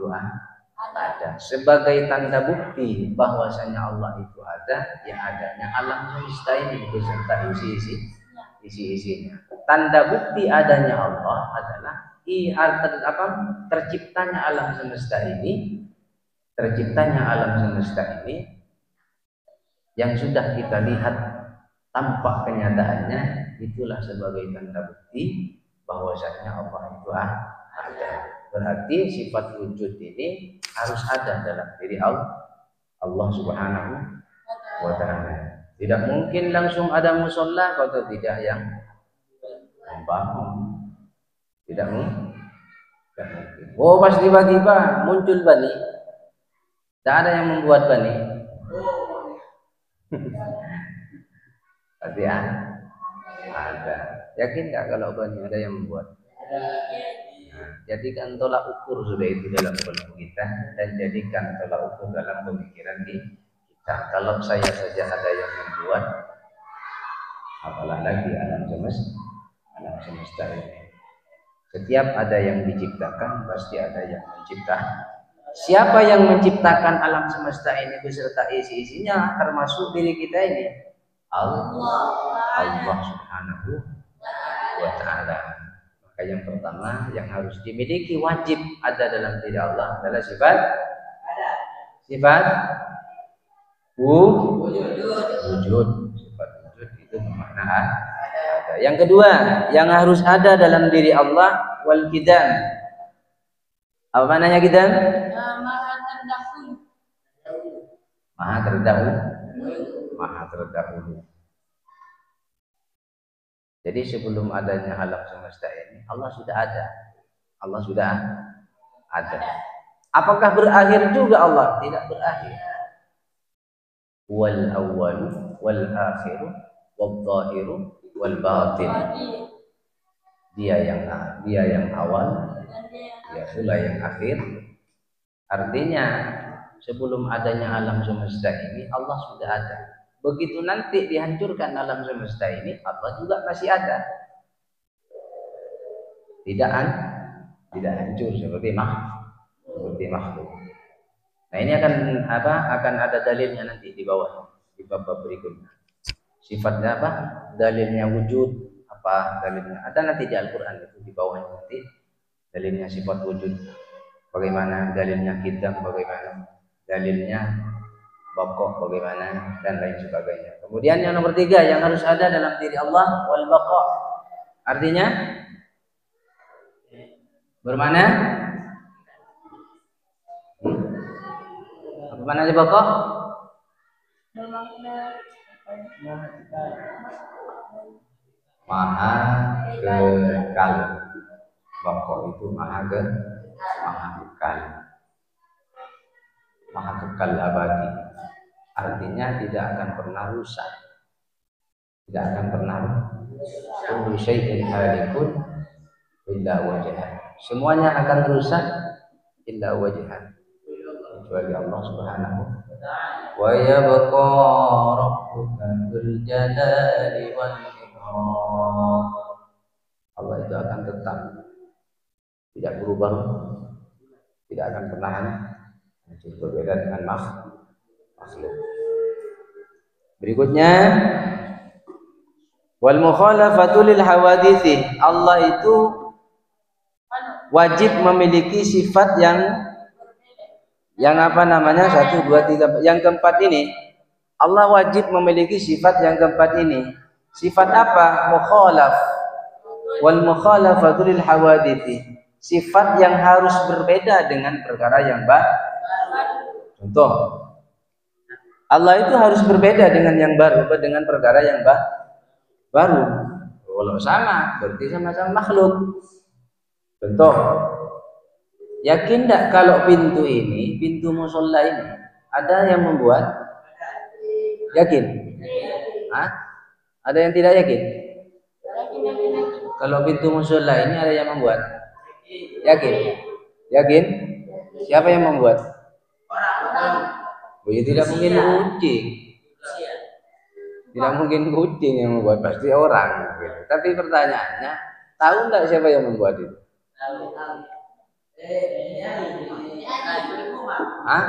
itu ada. Sebagai tanda bukti bahwasanya Allah itu ada, yang adanya alam semesta ini beserta isi-isinya. Tanda bukti adanya Allah adalah terciptanya alam semesta ini, yang sudah kita lihat tampak kenyataannya, itulah sebagai tanda bukti bahwasanya Allah itu ada. Berarti sifat wujud ini harus ada dalam diri Allah Subhanahu wa ta'ala. Tidak mungkin langsung ada musola kalau tidak yang membangun. Tidak mungkin. Oh, pas tiba-tiba muncul bani. Tidak ada yang membuat bani. Pasti ada. Yakin nggak kalau bani ada yang membuat? Jadikan tolak ukur sudah itu dalam kolom kita, dan jadikan tolak ukur dalam pemikiran kita. Kalau saya saja ada yang membuat, apalagi alam semesta ini. Setiap ada yang diciptakan, pasti ada yang menciptakan. Siapa yang menciptakan alam semesta ini beserta isi-isinya, termasuk diri kita ini? Allah Subhanahu wa ta'ala. Maka yang pertama yang harus dimiliki, wajib ada dalam diri Allah adalah sifat wujud. Sifat wujud itu bermakna ada. Yang kedua yang harus ada dalam diri Allah, wal qidam. Apa maknanya qidam? Maha terdahulu. Jadi sebelum adanya alam semesta ini, Allah sudah ada. Apakah berakhir juga Allah? Tidak berakhir. Wal awwal wal akhir wal zahir wal batin. Dia yang awal, dia pula yang akhir. Artinya sebelum adanya alam semesta ini, Allah sudah ada. Begitu nanti dihancurkan alam semesta ini, Allah juga masih ada. Tidak hancur seperti makhluk. Nah, ini akan ada dalilnya nanti di bawah, di bab berikutnya. Sifatnya apa? Dalilnya wujud, apa dalilnya? Ada nanti di Al-Qur'an itu di bawahnya nanti dalilnya sifat wujud. Bagaimana dalilnya qidam, bagaimana dalilnya baqo, bagaimana, dan lain sebagainya. Kemudian yang nomor 3 yang harus ada dalam diri Allah, wal baqo. Artinya bermana? Apa maknanya baqo? Maha kekal. Baqo itu maha kekal abadi. Artinya tidak akan pernah rusak. Tidak akan pernah kullu syai'in halikun illa wajhah. Semuanya akan rusak illa wajhah, kecuali Allah Subhanahu wa yabqa rabbuka dzul jalali wal ikram. Allah itu akan tetap, tidak berubah, tidak akan pernah berbeda dengan makhluk. Berikutnya, wal mukhalafatu lil hawadithi. Allah itu wajib memiliki sifat yang apa namanya? 1, 2, 3. Yang keempat ini, Allah wajib memiliki sifat yang keempat ini. Sifat apa? Mukhalaf. Wal mukhalafatu lil hawadithi. Sifat yang harus berbeda dengan perkara yang baru. Contoh, Allah itu harus berbeda dengan yang baru, dengan perkara yang baru. Kalau sama, berarti sama-sama makhluk. Contoh, yakin tidak kalau pintu musola ini ada yang membuat? Yakin? Ada yang tidak yakin? Kalau pintu musola ini ada yang membuat? Yakin? Siapa yang membuat? Tidak mungkin kucing. Tidak mungkin kucing yang membuat, pasti orang. Tapi pertanyaannya, tahu nggak siapa yang membuat itu? Hah?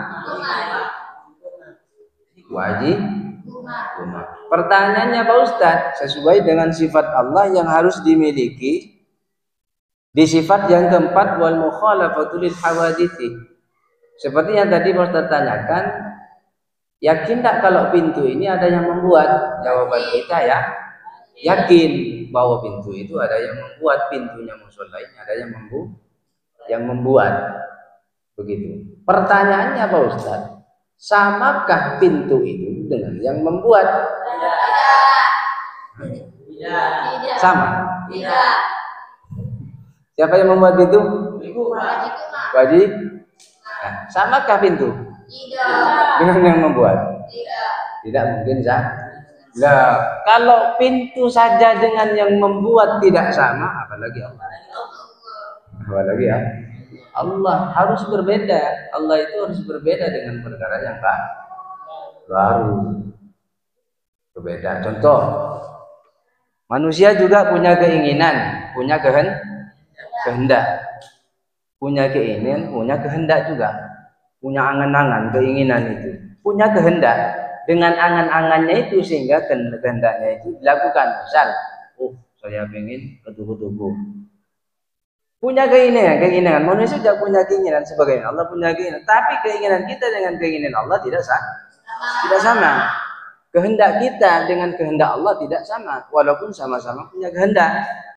Wajib. Pertanyaannya Pak Ustadz, sesuai dengan sifat Allah yang harus dimiliki di sifat yang keempat, wal mukhalafatu lil hawadithi. Seperti yang tadi Pak Ustadz tanyakan, yakin tak kalau pintu ini ada yang membuat? Jawaban kita ya, yakin bahwa pintu itu ada yang membuat, pintunya musola ini ada yang membuat. Begitu. Pertanyaannya Pak Ustadz, samakah pintu itu dengan yang membuat? Tidak. Sama? Tidak. Siapa yang membuat pintu? Wajib. Nah, samakah pintu? Tidak. Dengan yang membuat? Tidak. Tidak mungkin Nah, kalau pintu saja dengan yang membuat tidak sama, apalagi Allah. Apalagi ya? Allah harus berbeda. Allah itu harus berbeda dengan perkara yang baru. Berbeda. Contoh, manusia juga punya keinginan, punya kehendak. Punya keinginan, punya kehendak juga. Punya angan-angan, keinginan itu. Punya kehendak. Dengan angan-angannya itu sehingga kehendaknya itu dilakukan. Misal, saya ingin ke tubuh-tubuh. Punya keinginan. Manusia juga punya keinginan sebagaimana Allah punya keinginan. Tapi keinginan kita dengan keinginan Allah tidak sama. Kehendak kita dengan kehendak Allah tidak sama, walaupun sama-sama punya kehendak.